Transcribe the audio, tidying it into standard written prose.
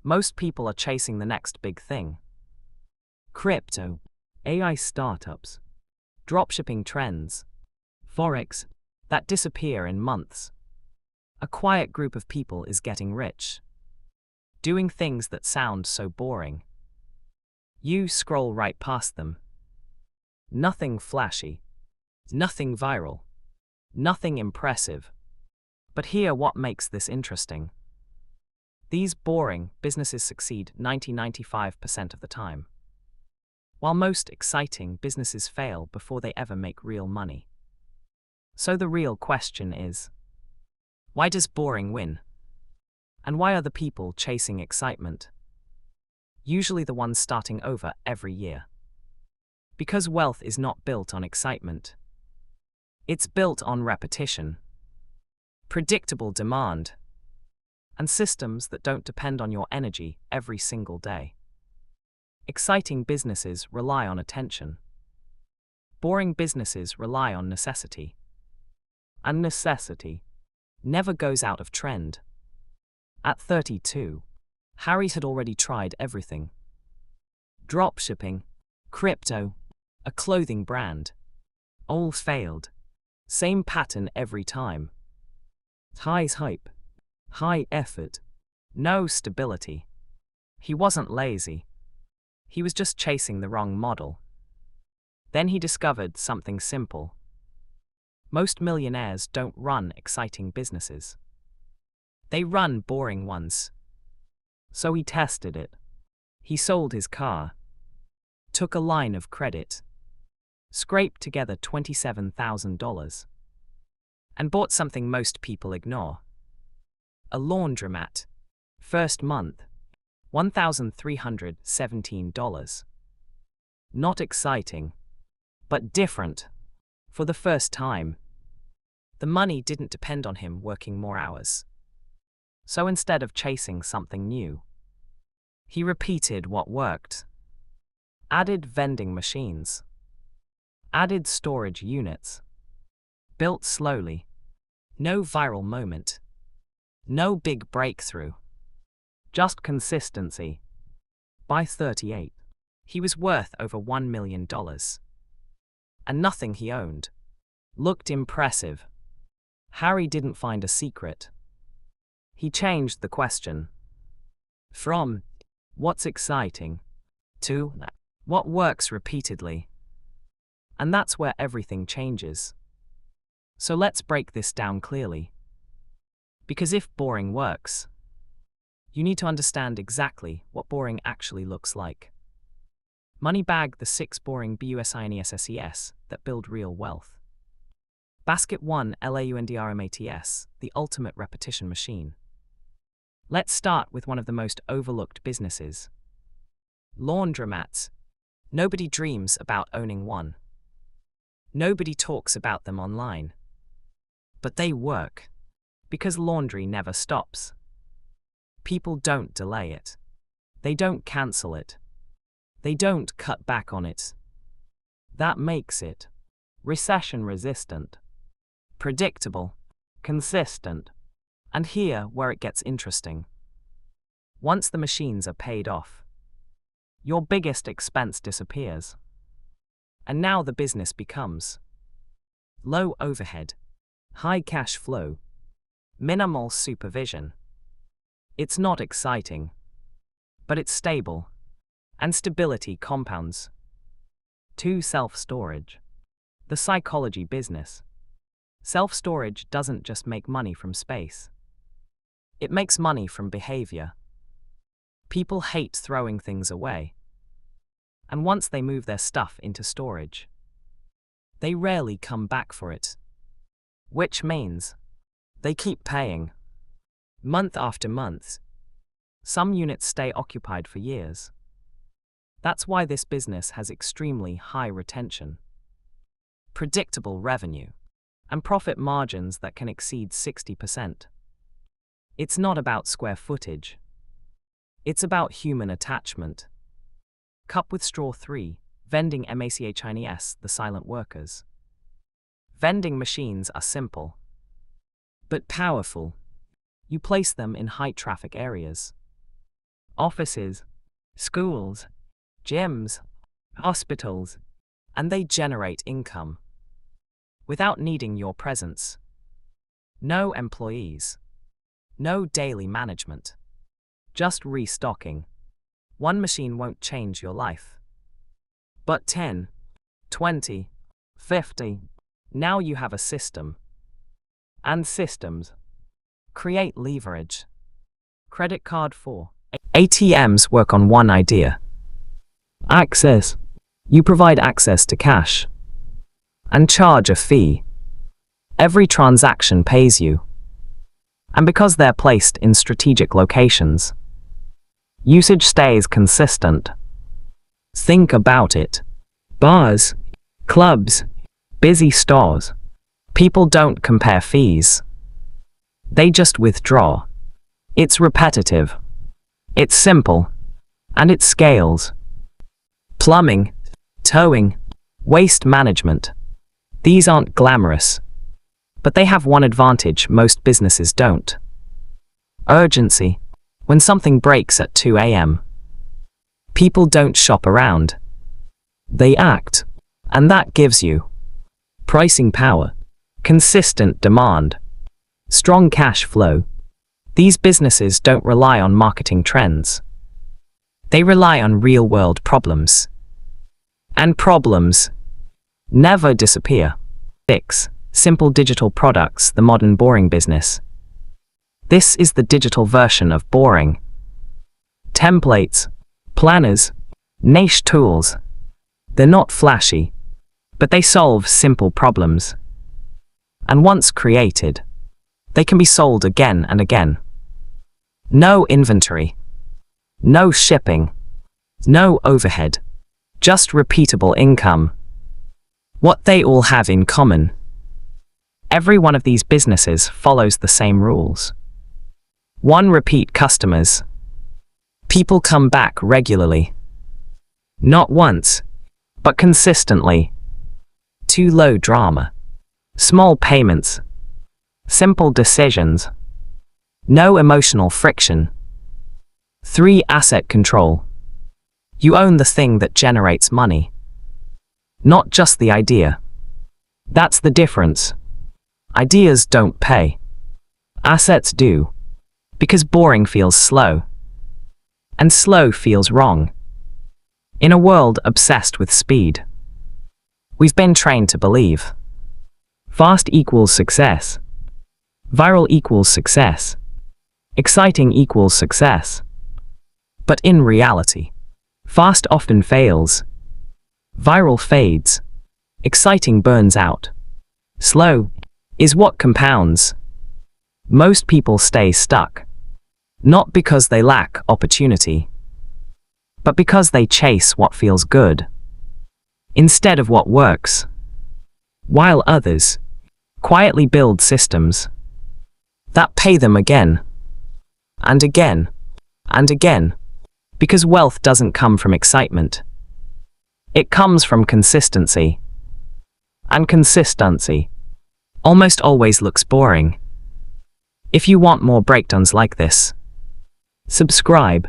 Most people are chasing the next big thing. Crypto, AI startups, dropshipping trends, forex that disappear in months. A quiet group of people is getting rich, doing things that sound so boring. You scroll right past them. Nothing flashy, nothing viral, nothing impressive. But hear what makes this interesting. These boring businesses succeed 95% of the time, while most exciting businesses fail before they ever make real money. So the real question is, why does boring win? And why are the people chasing excitement usually the ones starting over every year? Because wealth is not built on excitement. It's built on repetition, predictable demand, and systems that don't depend on your energy every single day. Exciting businesses rely on attention. Boring businesses rely on necessity. And necessity never goes out of trend. At 32, Harry had already tried everything. Dropshipping, crypto, a clothing brand. All failed. Same pattern every time. High hype, high effort, no stability. He wasn't lazy. He was just chasing the wrong model. Then he discovered something simple. Most millionaires don't run exciting businesses. They run boring ones. So he tested it. He sold his car, took a line of credit, scraped together $27,000, and bought something most people ignore. A laundromat. First month, $1,317. Not exciting, but different. For the first time, the money didn't depend on him working more hours. So instead of chasing something new, he repeated what worked. Added vending machines. Added storage units. Built slowly. No viral moment. No big breakthrough. Just consistency. By 38, he was worth over $1 million. And nothing he owned looked impressive. Harry didn't find a secret. He changed the question from what's exciting to what works repeatedly. And that's where everything changes. So let's break this down clearly. Because if boring works, you need to understand exactly what boring actually looks like. Moneybag, the 6 boring business that build real wealth. Basket 1 Laundromats, the ultimate repetition machine. Let's start with one of the most overlooked businesses. Laundromats. Nobody dreams about owning one. Nobody talks about them online. But they work. Because laundry never stops. People don't delay it. They don't cancel it. They don't cut back on it. That makes it recession-resistant, predictable, consistent. And here where it gets interesting. Once the machines are paid off, your biggest expense disappears. And now the business becomes low overhead, high cash flow, minimal supervision. It's not exciting, but it's stable, and stability compounds. 2. Self-storage. The psychology business. Self-storage doesn't just make money from space. It makes money from behavior. People hate throwing things away. And once they move their stuff into storage, they rarely come back for it. Which means they keep paying. Month after month. Some units stay occupied for years. That's why this business has extremely high retention, predictable revenue, and profit margins that can exceed 60%. It's not about square footage. It's about human attachment. Cup with straw 3, vending machines, the silent workers. Vending machines are simple, but powerful. You place them in high-traffic areas. offices, schools, gyms, hospitals, and they generate income without needing your presence. No employees, no daily management, just restocking. One machine won't change your life. But 10, 20, 50, now you have a system. And systems create leverage. Credit card for ATMs work on one idea. Access. You provide access to cash and charge a fee. Every transaction pays you. And because they're placed in strategic locations, usage stays consistent. Think about it. Bars, clubs, busy stores. People don't compare fees. They just withdraw. It's repetitive. It's simple. And it scales. Plumbing, towing, waste management. These aren't glamorous. But they have one advantage most businesses don't. Urgency. When something breaks at 2 a.m., people don't shop around. They act. And that gives you pricing power, consistent demand, strong cash flow. These businesses don't rely on marketing trends. They rely on real-world problems. And problems never disappear. 6. Simple digital products, the modern boring business. This is the digital version of boring. Templates, planners, niche tools. They're not flashy, but they solve simple problems. And once created, they can be sold again and again. No inventory, no shipping, no overhead, just repeatable income. What they all have in common. Every one of these businesses follows the same rules. 1. Repeat customers. People come back regularly. Not once, but consistently. 2. Low drama. Small payments. Simple decisions. No emotional friction. 3. Asset control. You own the thing that generates money. Not just the idea. That's the difference. Ideas don't pay. Assets do. Because boring feels slow. And slow feels wrong. In a world obsessed with speed, we've been trained to believe fast equals success. Viral equals success. Exciting equals success. But in reality, fast often fails. Viral fades. Exciting burns out. Slow is what compounds. Most people stay stuck. Not because they lack opportunity, but because they chase what feels good instead of what works. While others quietly build systems that pay them again and again and again, because wealth doesn't come from excitement. It comes from consistency. And consistency almost always looks boring. If you want more breakdowns like this, subscribe.